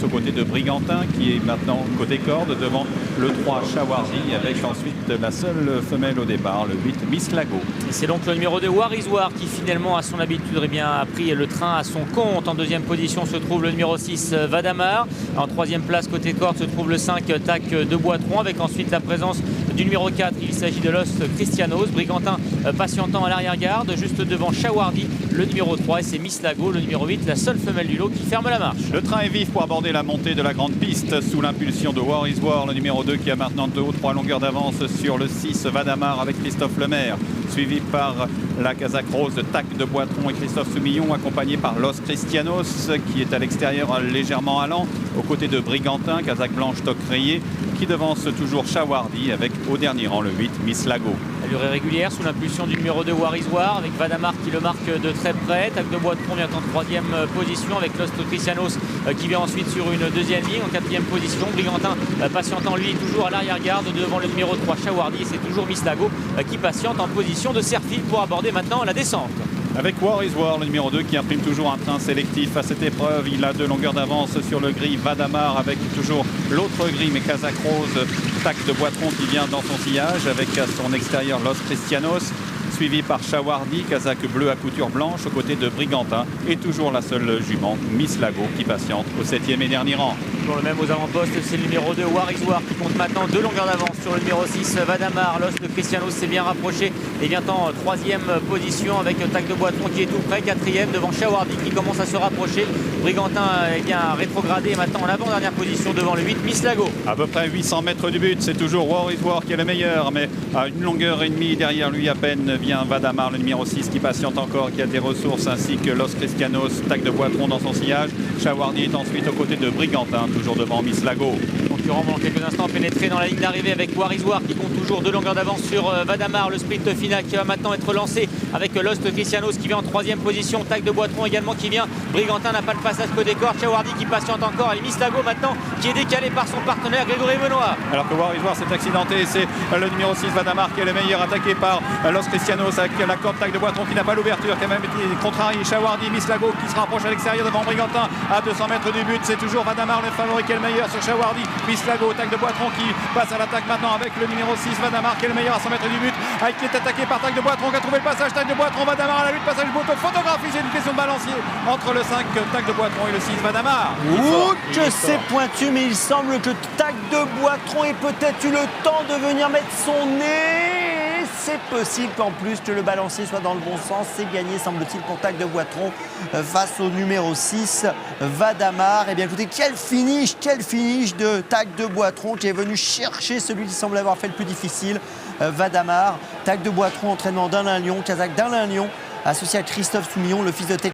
aux côtés de Brigantin qui est maintenant côté corde devant le 3 Chawardi avec ensuite la seule femelle au départ, le 8 Miss Lago. Et c'est donc le numéro 2 Warisoir qui finalement à son habitude a pris le train à son compte. En deuxième position se trouve le numéro 6 Vadamar. En troisième place côté corde se trouve le 5 Tac de Boitron avec ensuite la présence du numéro 4. Il s'agit de Lost Christianos. Brigantin patientant à l'arrière-garde juste devant Chawardi, le numéro 3 et c'est Miss Lago, le numéro 8, la seule femelle du lot qui ferme la marche. Le train est vif pour aborder la montée de la grande piste sous l'impulsion de Warisoir, le numéro 2 qui a maintenant 2 ou 3 longueurs d'avance sur le 6 Vadamar avec Christophe Lemaire, suivi par la casaque rose de Tac de Boitron et Christophe Soumillon, accompagné par Los Christianos qui est à l'extérieur légèrement allant, aux côtés de Brigantin, casaque blanche toc rayé, qui devance toujours Chawardi avec au dernier rang le 8 Miss Lago. Allure irrégulière sous l'impulsion du numéro 2 Warisoir avec Vadamar qui le marque de très près. Tac de Boitron vient en troisième position avec Lost Christianos qui vient ensuite sur une deuxième ligne en quatrième position. Brigantin patientant lui toujours à l'arrière-garde devant le numéro 3 Chawardi et c'est toujours Miss Lago qui patiente en position de serre-fil pour aborder maintenant la descente. Avec Warisoir, le numéro 2 qui imprime toujours un train sélectif à cette épreuve. Il a 2 longueurs d'avance sur le gris Vadamar avec toujours l'autre gris mais casaque rose Tac de Boitron qui vient dans son sillage avec à son extérieur Los Christianos, suivi par Chawardi, casaque bleu à couture blanche aux côtés de Brigantin et toujours la seule jument Miss Lago qui patiente au 7e et dernier rang. Toujours le même aux avant-postes, c'est le numéro 2 Warisoir qui compte maintenant 2 longueurs d'avance sur le numéro 6 Vadamar. Lost Christianos s'est bien rapproché et vient en troisième position avec Tac de Boitron qui est tout près, quatrième devant Chawardi qui commence à se rapprocher. Brigantin est bien rétrogradé maintenant en avant-dernière position devant le 8 Miss Lago. À peu près 800 mètres du but, c'est toujours Warisoir qui est le meilleur, mais à une longueur et demie derrière lui à peine vient Vadamar, le numéro 6 qui patiente encore, qui a des ressources, ainsi que Los Christianos, Tac de Boitron dans son sillage. Chawardi est ensuite aux côtés de Brigantin, toujours devant Miss Lago. Concurrent dans quelques instants pénétré dans la ligne d'arrivée avec Warisoir qui compte toujours 2 longueurs d'avance sur Vadamar. Le sprint final qui va maintenant être lancé avec Lost Christianos qui vient en troisième position. Tac de Boitron également qui vient. Brigantin n'a pas le passage côté corps. Chawardi qui patiente encore et Miss Lago maintenant qui est décalé par son partenaire Grégory Benoît. Alors que Warisoir s'est accidenté, c'est le numéro 6 Vadamar qui est le meilleur, attaqué par Los Christianos avec la corde Tac de Boitron qui n'a pas l'ouverture, qui a même été contrarié. Chawardi, Miss Lago qui se rapproche à l'extérieur devant Brigantin à 200 mètres du but. C'est toujours Vadamar le favori qui est le meilleur sur Chawardi. Miss Lago, Tac de Boitron qui passe à l'attaque maintenant avec le numéro 6 Vadamar qui est le meilleur à 100 mètres du but, qui est attaqué par Tac de Boitron qui a trouvé le passage. Tac de Boitron, Vadamar à la lutte, passage moto, photographie, c'est une question de balancier entre le 5 Tac de Boitron et le 6 Vadamar. Ouh, que c'est pointu, mais il semble que Tac de Boitron ait peut-être eu le temps de venir mettre son nez. C'est possible qu'en plus que le balancier soit dans le bon sens. C'est gagné, semble-t-il, pour Tac de Boitron face au numéro 6 Vadamar. Eh bien écoutez, quel finish de Tac de Boitron qui est venu chercher celui qui semble avoir fait le plus difficile, Vadamar. Tac de Boitron, entraînement d'Alain Lyon, casaque d'Alain Lyon, associé à Christophe Soumillon, le fils de